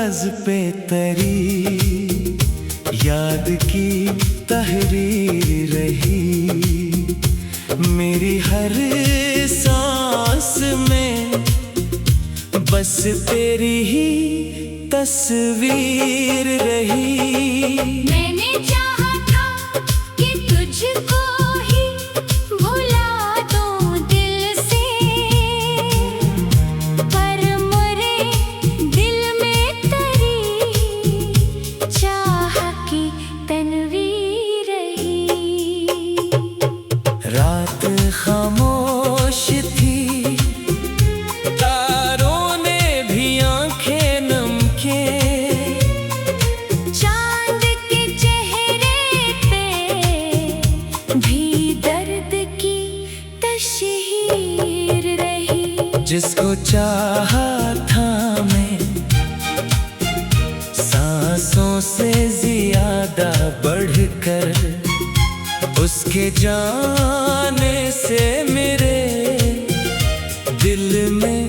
कागज पे तरी याद की तहरीर रही। मेरी हर सांस में बस तेरी ही तस्वीर रही। मैंने चाहा था कि तुझको ही भुला दूं दिल से, पर मेरे दिल में तेरी चाह की तनवीर रही। रात खामोश थी, तारों ने भी आंखें नम के। चांद के चेहरे पे भी दर्द की तशहीर रही। जिसको चाहा था मैं सांसों से ज्यादा बढ़कर, उसके जाने से मेरे दिल में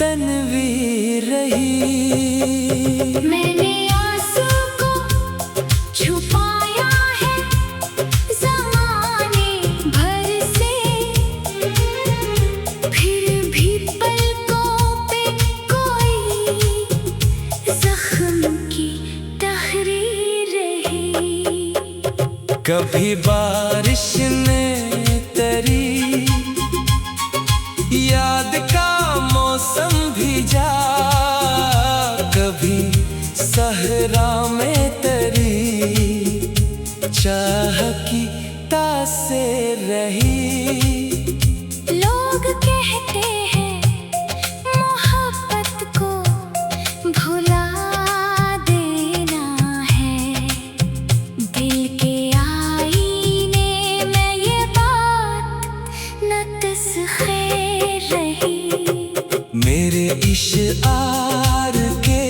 तनवीर रही। मैंने आंसू को छुपाया है ज़माने भर से, फिर भी पलकों पे कोई जख्म की तहरीर रही। कभी बारिश ने तेरी याद का मौसम भीजा, कभी सहरा में तेरी चाह की तासीर रही। लोग कहते हैं मोहब्बत को भुला देना है, दिल के आईने में ये बात न तस्खीर रही। मेरे इश्आर के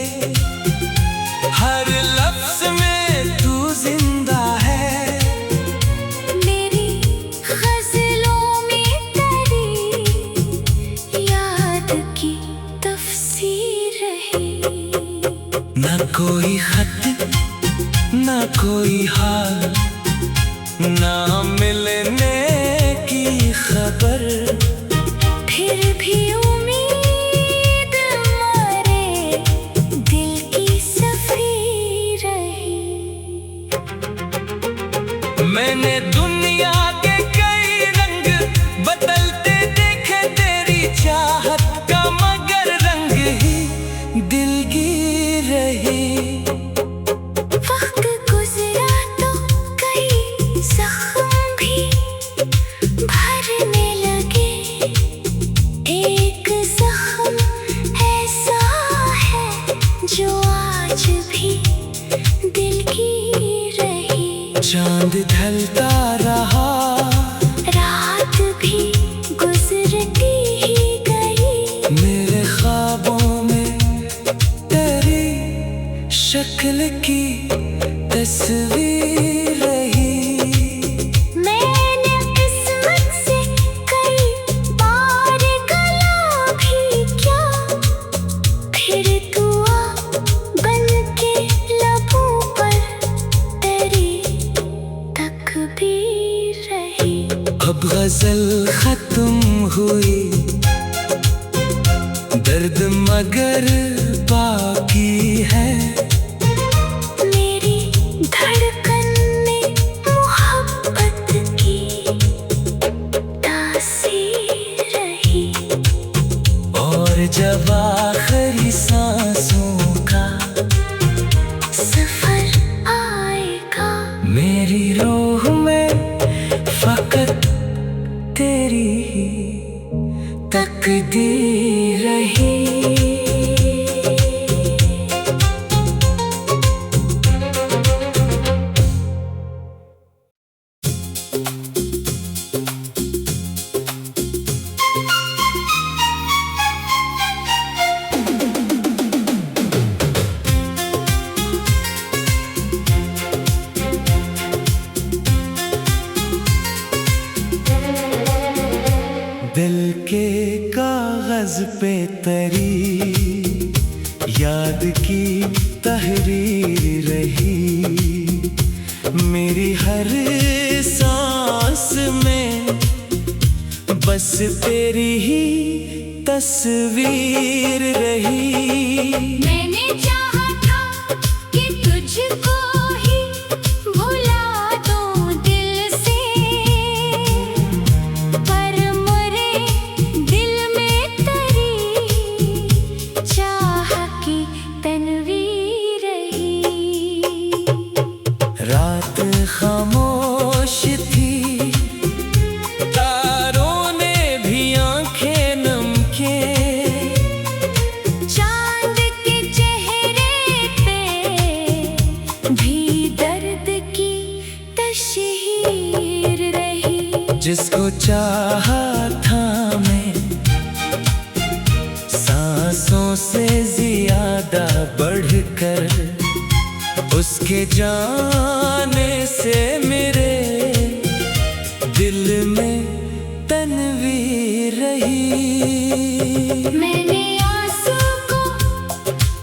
हर लफ्ज में तू जिंदा है। मेरी ग़ज़लों में तेरी याद की तफसीर रही। न कोई खत न कोई हाल, ना मिलने की खबर, फिर भी उम्मीद मारे दिल की सफीर रही। मैंने दुनिया के कई रंग बदलते देखे, तेरी चाहत का मगर रंग ही दिलगीर रही। वक्त गुजरा तो कई जख्म भी भरने लगे, एक जख्म ऐसा है जो आज भी दिल की रही। चांद ढलता रहा, रात भी गुजरती ही गई, मेरे ख्वाबों में तेरी शक्ल की तस्वीर रही। मैंने किस्मत से कई बार गला भी किया, फिर दुआ बन के लबों पर तेरी तकबीर रही। अब गजल खत्म हुई, दर्द मगर बाकी है। मेरी धड़कन में मोहब्बत की तासीर रही। और जब आखिरी सांसों का सफर आएगा, मेरी रूह में फकत तेरी ही तकदीर रही। दिल के कागज पे तरी याद की तहरीर रही मेरी हर सांस में, बस तेरी ही तस्वीर रही। मैंने चाहा था कि तुझको ही भुला दूं दिल से, पर मेरे दिल में तेरी चाह की तनवीर रही। रात खामोश थी, तारों ने भी आंखें नम के, चांद के चेहरे पे भी दर्द की तशहीर रही। जिसको चाहा था मैं सांसों से ज्यादा बढ़कर, उसके जाने से मेरे दिल में तनवीर रही। मैंने आंसू को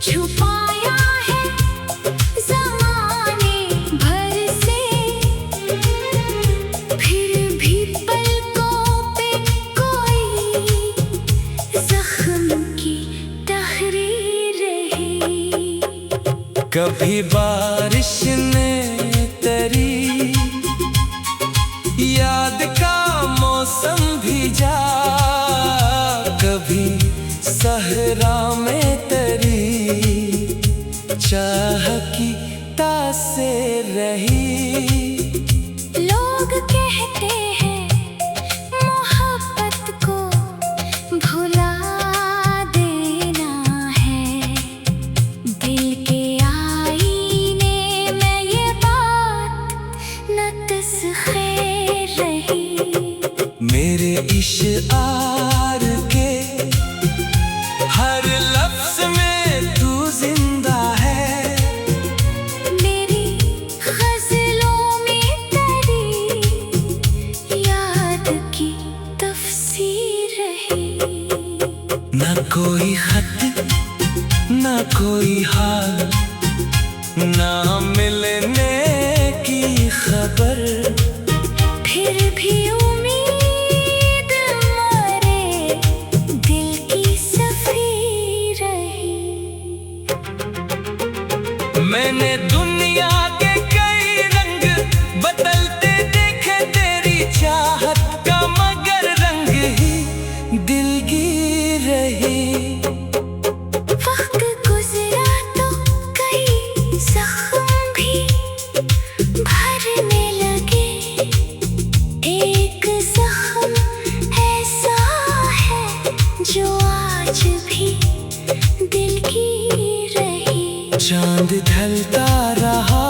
छुपाया है ज़माने भर से, फिर भी पलकों पे कोई जख्म की तहरीर रही। कभी बारिश ने तेरी याद का मौसम भीजा, कभी सहरा में तेरी चाह की तासीर रही। लोग कहते हैं मोहब्बत को भुला देना है, दिल के आईने में ये बात न तस्खीर रही। मेरे इश्आर के हर लफ्ज में तू जिंदा है, मेरी गज़लों में तेरी याद की तफसीर रही। न कोई खत न कोई हाल, ना मिलने की खबर, फिर भी उम्मीद मारे दिल की सफीर रही। मैंने दुनिया के कई रंग बदलते देखे, तेरी चाहत का मगर रंग ही दिलगीर रही। वक्त गुजरा तो कई जख्म भी भरने लगे, एक जख्म ऐसा है जो आज भी दिल की रही। चांद ढलता रहा,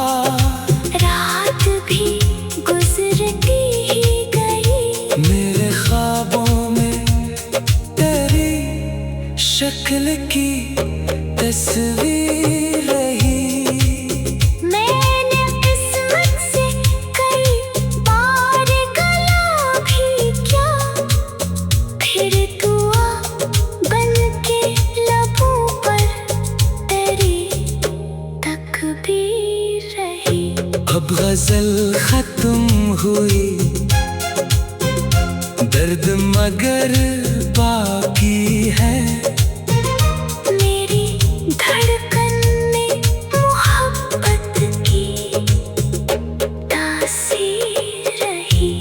रात भी गुजरती ही गई, मेरे ख्वाबों में तेरी शक्ल की तस्वीर रही। मैंने किस्मत से कई बार गला भी किया, फिर दुआ बन के लबों पर तेरी तकबीर रही। अब गजल खत्म हुई, दर्द मगर बाकी है, मेरी धड़कन में मोहब्बत की तासीर रही।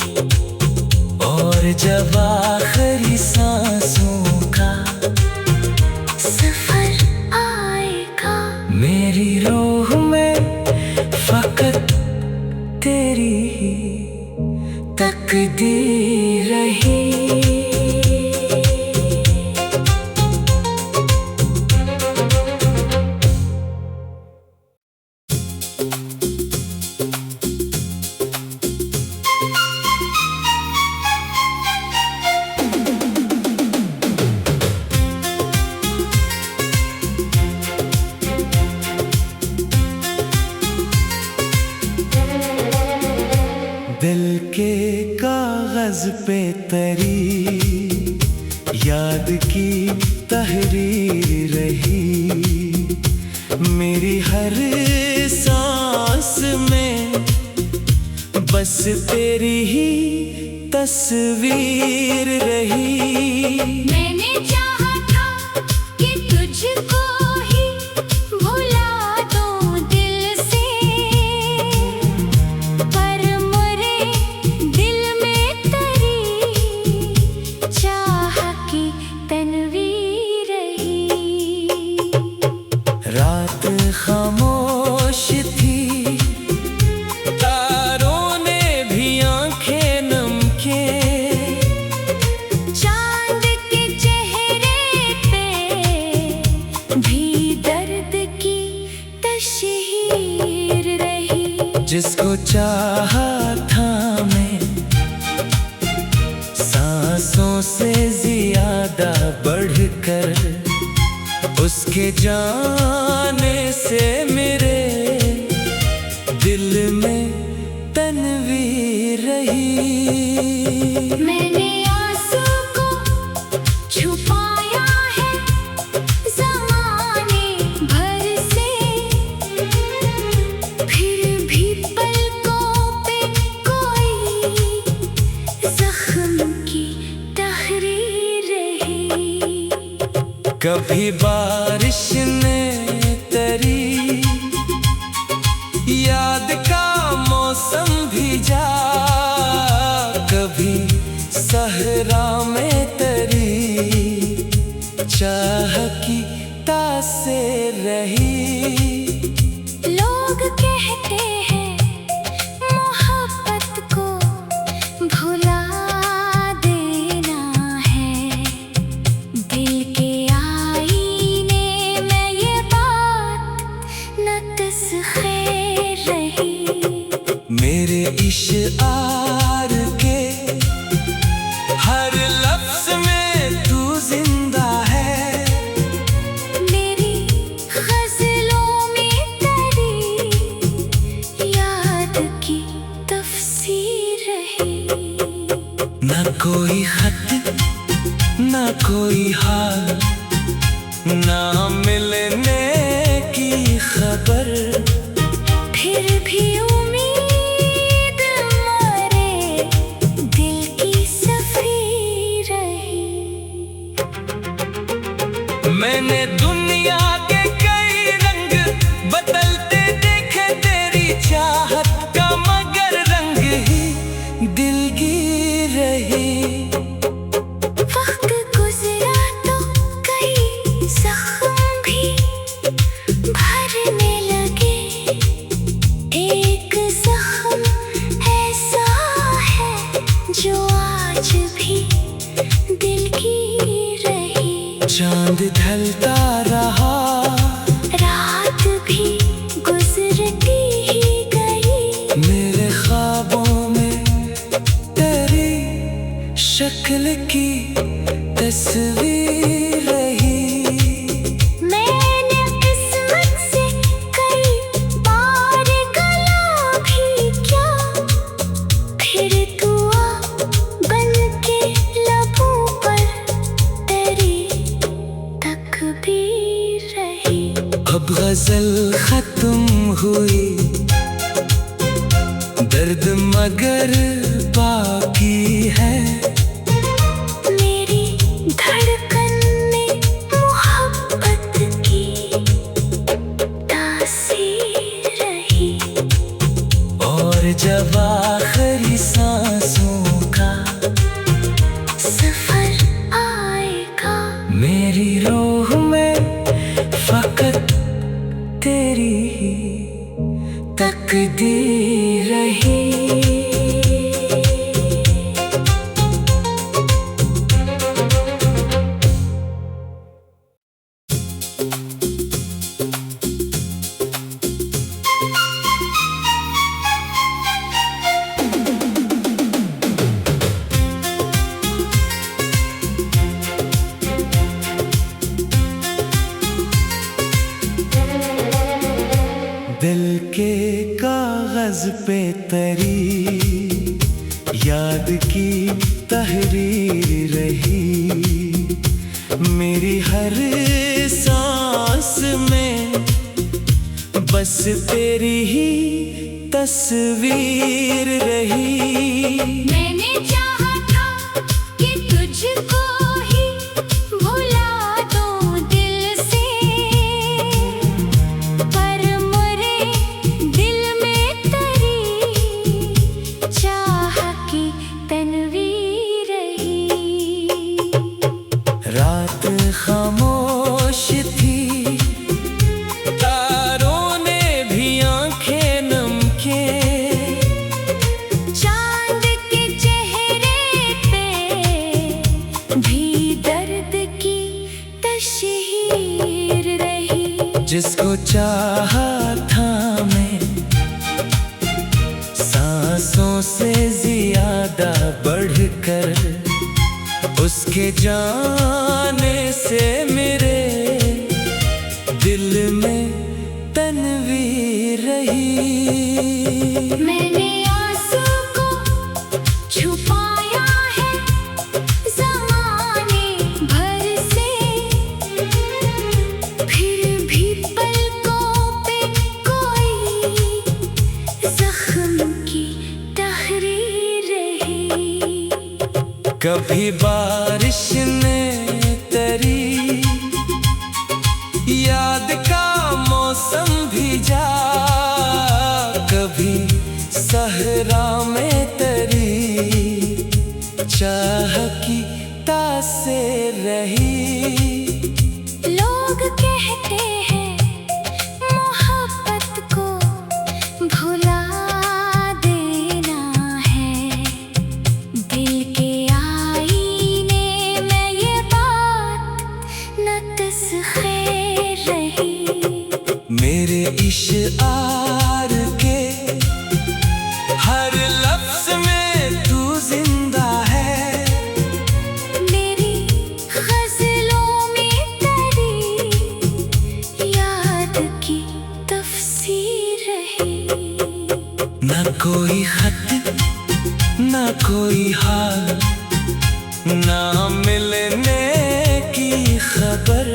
और जब आखिरी सांसों का सफर आएगा, मेरी रूह में फकत तेरी ही तकदीर रही। दिल के कागज पे तेरी याद की तहरीर रही। मेरी हर सांस में बस तेरी ही तस्वीर रही। मैंने चाहा था कि तुझको ही भुला दूं दिल से, पर मेरे दिल में तेरी चाह की तनवीर रही। रात खामोश थी, तारों ने भी आंखें नम के, चांद के चेहरे पे भी दर्द की तशहीर रही। जिसको चाहा था मैं सांसों से ज्यादा बढ़कर, उसके जाने से मेरे दिल में तनवीर रही। मैंने आंसू को छुपाया है ज़माने भर से, फिर भी पलकों पे कोई जख्म की तहरीर रही। कभी बारिश ने तेरी याद का मौसम भीजा, कभी सहरा में तेरी चाह की तासीर रही। लोग कहते हैं मोहब्बत को भुला देना है, दिल के आईने में ये बात न तस्खीर रही। मेरे इश्आर के हर लफ्ज में तू जिंदा है, मेरी गज़लों में तेरी याद की तफसीर रही। न कोई खत न कोई हाल, ना मिलने की खबर, फिर भी उम्मीद मारे दिल की सफीर रही। मैंने दुनिया के कई रंग बदलते देखे, तेरी चाहत का मगर रंग ही दिलगीर रही। वक्त गुजरा तो कई जख्म भी भरने लगे, एक जख्म ऐसा है जो आज भी दिल की रही। चांद ढलता रहा, रात भी गुजरती ही गई, मेरे ख्वाबों में तेरी शक्ल की तस्वीर रही। मैंने किस्मत से कई बार गला भी किया, फिर दुआ बन के लबों पर तेरी तकबीर रही। अब गजल खत्म हुई, दर्द मगर बाकी है, मेरी धड़कन में मोहब्बत की तासीर रही। और जब आखिरी सांसों का सफर आएगा, मेरी रूह में फकत तेरी ही तकदीर रही। दिल के कागज पे तेरी याद की तहरीर रही। मेरी हर सांस में बस तेरी ही तस्वीर रही। मैंने चाहा था कि तुझको ही भुला दूं दिल से, पर मेरे दिल में तेरी चाह की तनवीर रही। रात खामोश थी, तारों ने भी आंखें नम के, चांद के चेहरे पे भी दर्द की तशहीर रही। जिसको चाहा था मैं सांसों से ज्यादा बढ़कर, उसके जाने से मेरे दिल में तनवीर रही। मैंने आंसू को छुपाया है ज़माने भर से, फिर भी पलकों पे कोई जख्म की तहरीर रही। कभी बारिश ने तेरी याद का मौसम भीजा, कभी सहरा में तेरी चाह की तासीर रही। लोग कहते हैं मोहब्बत को भुला देना है, दिल के आईने में ये बात न तस्खीर रही। मेरे इश्आर के हर लफ्ज में तू जिंदा है, मेरी गज़लों में तेरी याद की तफसीर रही। न कोई खत न कोई हाल, ना मिलने की खबर,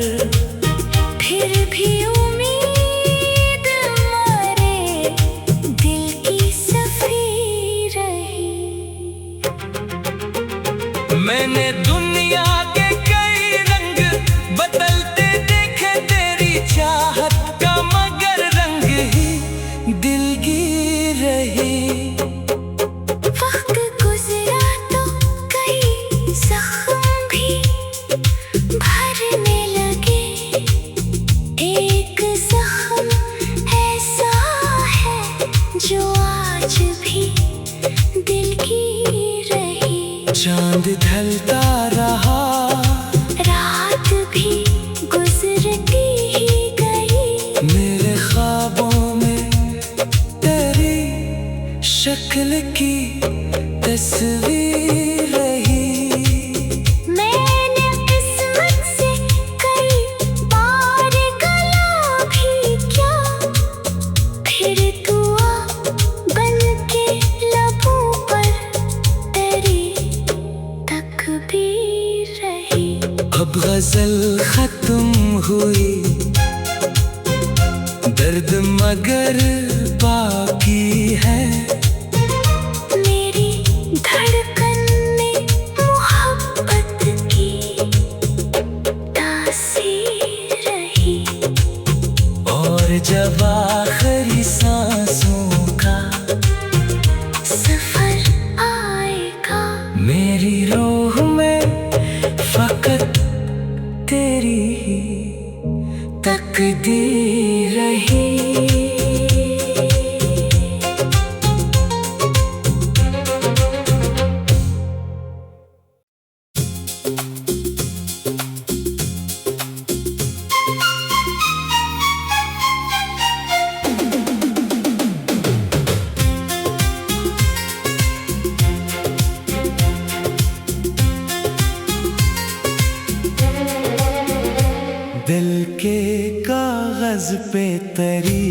फिर भी उम्मीद मेरे दिल की सफीर रही। मैंने दुनिया के कई रंग बदलते देखे, तेरी चाहत का मगर रंग ही दिलगीर रही। वक्त गुजरा तो कई जख्म भी भरने लगे, एक जख्म ऐसा है जो आज भी दिल की रही। चांद ढलता रहा, रात भी गुजरती ही गई, मेरे ख्वाबों में तेरी शक्ल की तस्वीर रही। मैंने किस्मत से कई बार गला भी क्या, फिर दुआ बन के लबों पर तेरी तकबीर रही। अब गजल खत्म हुई, दर्द मगर बाकी है, मेरी धड़कन में मोहब्बत की तासीर रही। और जब आखिरी सांसों का सफर आएगा, मेरी रूह में फकत तेरी ही तकदीर रही। दिल के कागज पे तेरी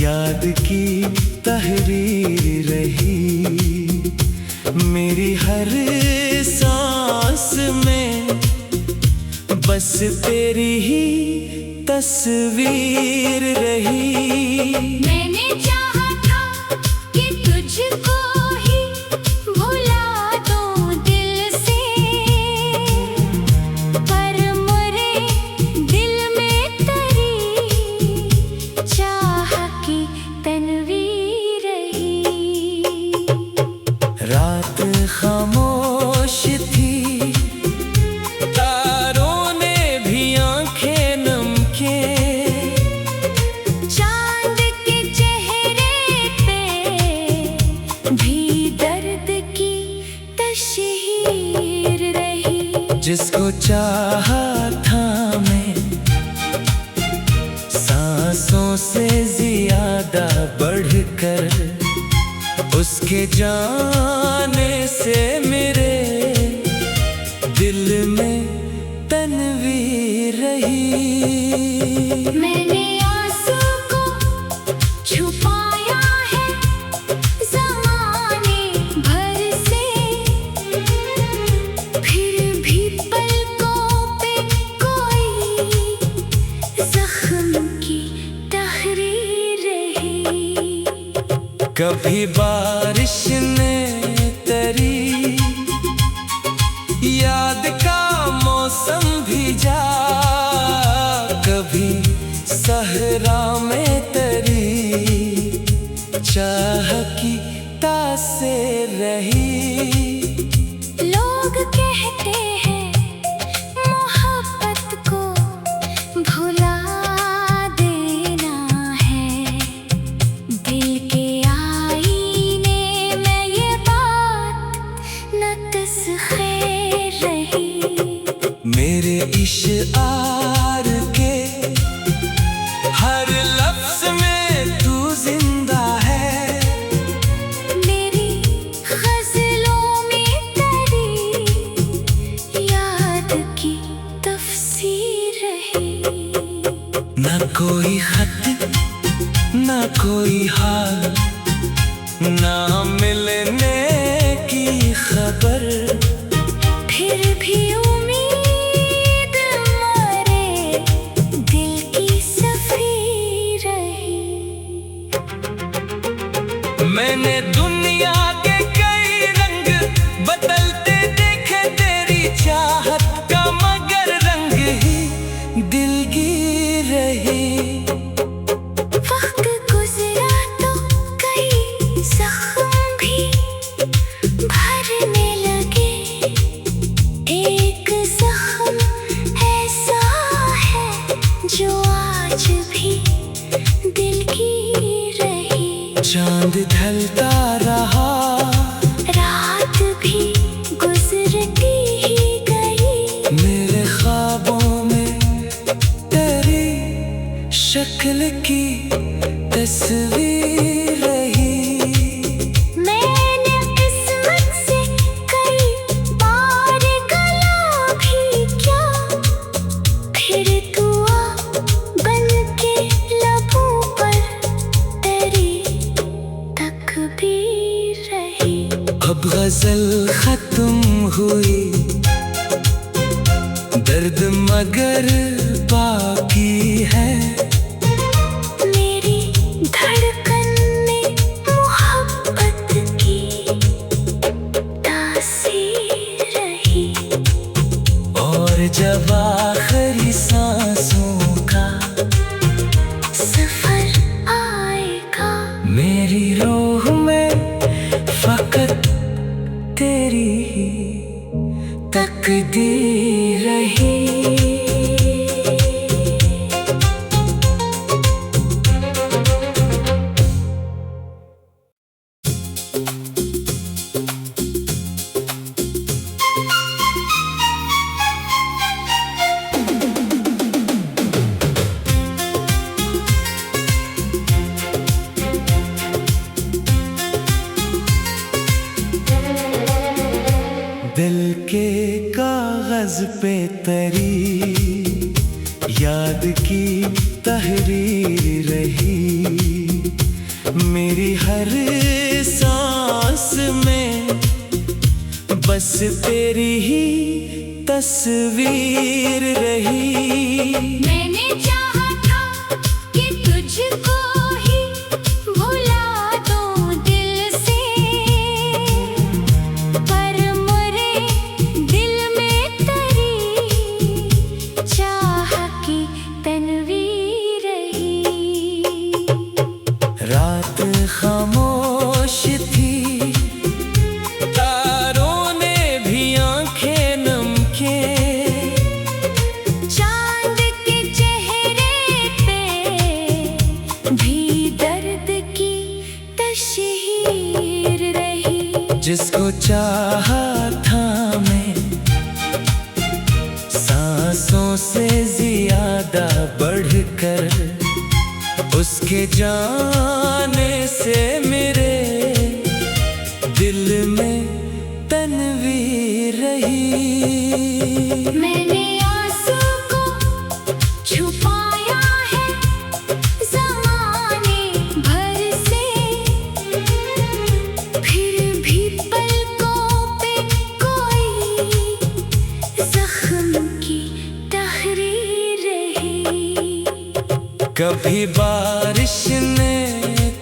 याद की तहरीर रही। मेरी हर सांस में बस तेरी ही तस्वीर रही। मैंने चाहा था कि तुझको ही भुला दूं दिल से, पर मेरे दिल में तेरी चाह की तनवीर रही। रात खामोश थी, तारों ने भी आंखें नम के, चांद के चेहरे पे भी दर्द की तशहीर रही। जिसको चाहा था मैं सांसों से ज्यादा बढ़कर, उसके जाने से मेरे दिल में तनवीर रही। मैंने आंसू को छुपाया है ज़माने भर से, फिर भी पलकों पे कोई जख्म की तहरीर रही। कभी बारिश ने तेरी याद का मौसम भीजा, कभी सहरा में तेरी चाह की तासीर रही। लोग कहते हैं मोहब्बत को भुला देना है, दिल के आईने में ये बात न तस्खीर रही। मेरे इश्आर के हर लफ्ज में तू जिंदा है, मेरी गज़लों में तेरी याद की तफसीर रही। न कोई खत न कोई हाल, ना मिलने की खबर, फिर भी उम्मीद मेरे दिल की सफीर रही। मैंने दुनिया के कई रंग बदलते देखे, तेरी चाहत का मगर रंग ही दिलगीर रही। वक्त गुजरा तो कई जख्म भी भरने लगे, एक जख्म ऐसा है जो आज भी दिल की रही। चांद ढलता रहा, रात भी गुजरती ही गई, मेरे ख्वाबों में तेरी शक्ल की तस्वीर रही। मैंने किस्मत से कई बार गला भी किया, फिर दुआ बन के लबों पर तेरी तकबीर रही। अब गजल खत्म हुई, दर्द मगर बाकी है, मेरी धड़कन में मोहब्बत की तासीर रही। और जब आखिरी सांसों का सफर आएगा, मेरी रूह में फकत तेरी ही तकदीर रही। दिल के कागज पे तेरी याद की तहरीर रही। मेरी हर सांस में बस तेरी ही तस्वीर रही। मैंने चाहा जिसको चाहा था मैं, सांसों से ज्यादा बढ़कर, उसके जाने से मेरे दिल में तन्वीर रही। मैंने आंसू को छुपाया है ज़माने भर से, फिर भी पलकों पे कोई जख्म की तहरीर रही। कभी बारिश ने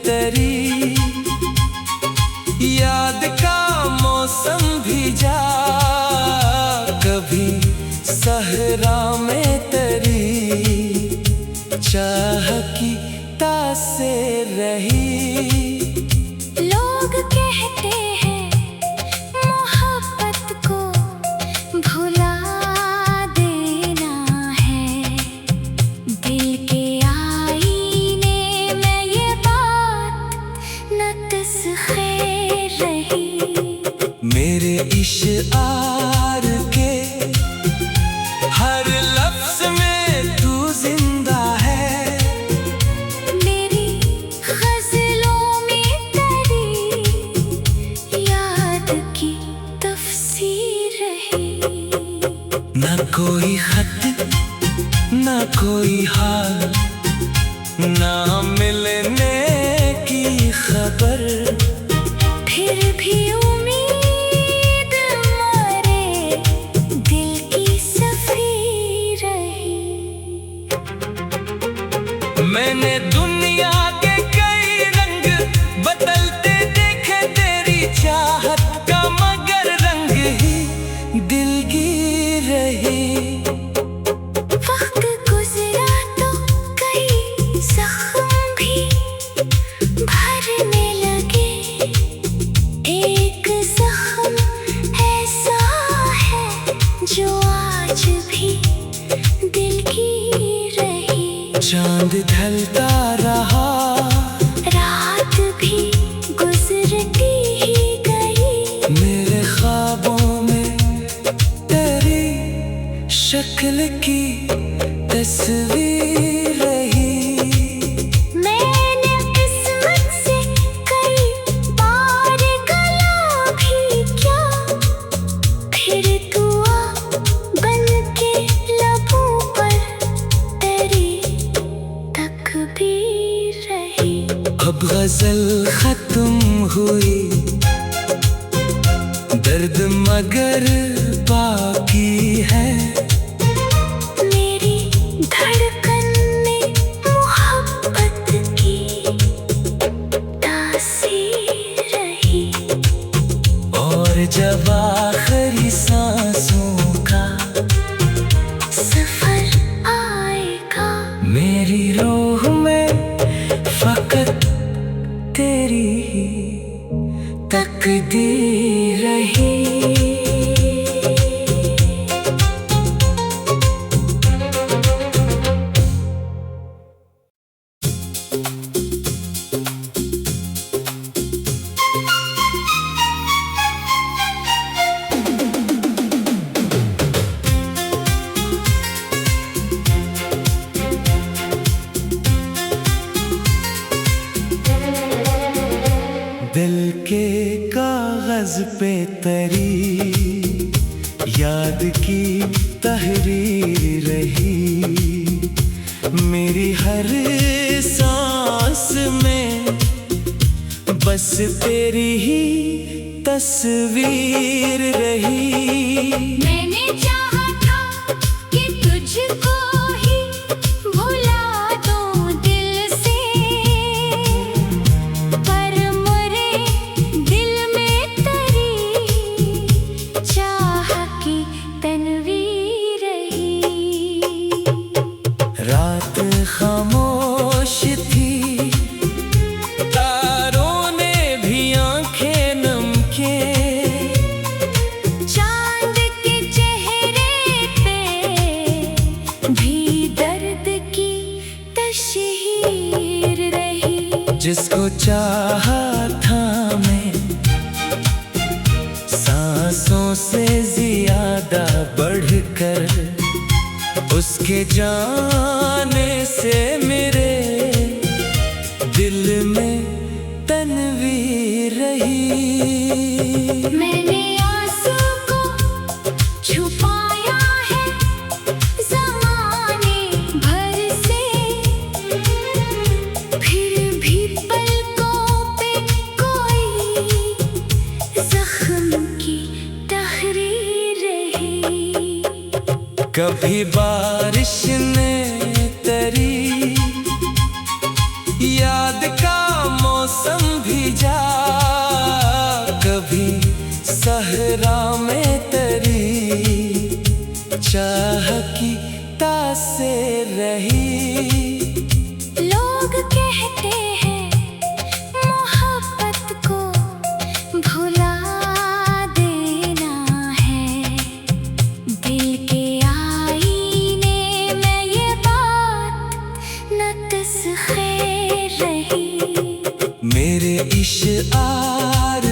तेरी याद का मौसम भीजा, कभी सहरा में तेरी चाह की तासीर रही। लोग कहते हैं मोहब्बत को भुला देना है, दिल के आईने में ये बात न तस्खीर रही। मेरे इश्आर के हर लफ्ज में तू जिंदा है, मेरी गज़लों में तेरी याद की तफसीर रही। न कोई खत न कोई हाल, ना मिलने की खबर, फिर भी उम्मीद मरे दिल की सफीर रही। मैंने दुनिया के कई रंग बदलते देखे, तेरी चाहत का मगर रंग ही दिलगीर रही। वक्त गुजरा तो कई जख्म भी भरने लगे, एक जख्म ऐसा है जो आज भी दिल की रही। चांद ढलता रहा, रात भी गुजरती ही गई, मेरे ख्वाबों में तेरी शक्ल की तस्वीर रही। मैंने किस्मत से कई बार गला भी क्या, फिर दुआ बन के लबों पर तेरी तकबीर रही। अब गजल खत्म हुई, दर्द मगर बाकी है, मेरी धड़कन में मोहब्बत की तासीर रही। और जब आखिरी सांसों का सफर आएगा, मेरी रूह में फकत तेरी ही तकदीर रही। दिल के कागज पे तेरी याद की तहरीर रही, मेरी हर सांस में बस तेरी ही तस्वीर रही। मैंने चाहा था कि तुझको ही भुला दूं दिल से, पर मेरे दिल में तेरी चाह की तन्वीर रही। रात खामोश थी, तारों ने भी आंखें नम के, चांद के चेहरे पे भी दर्द की तशहीर रही। जिसको चाहा था मैं, कर उसके जाने से मेरे दिल में तन्वीर रही। मैंने आंसू को छुपाया है ज़माने भर से, फिर भी पलकों पे कोई जख्म की तहरीर रही। कभी बारिश ने तेरी याद का मौसम भीजा, कभी सहरा में तेरी चाह की तासीर रही। लोग कहते हैं मोहब्बत को भुला देना है, दिल के आईने में ये बात न तस्खीर रही। मेरे इश्आर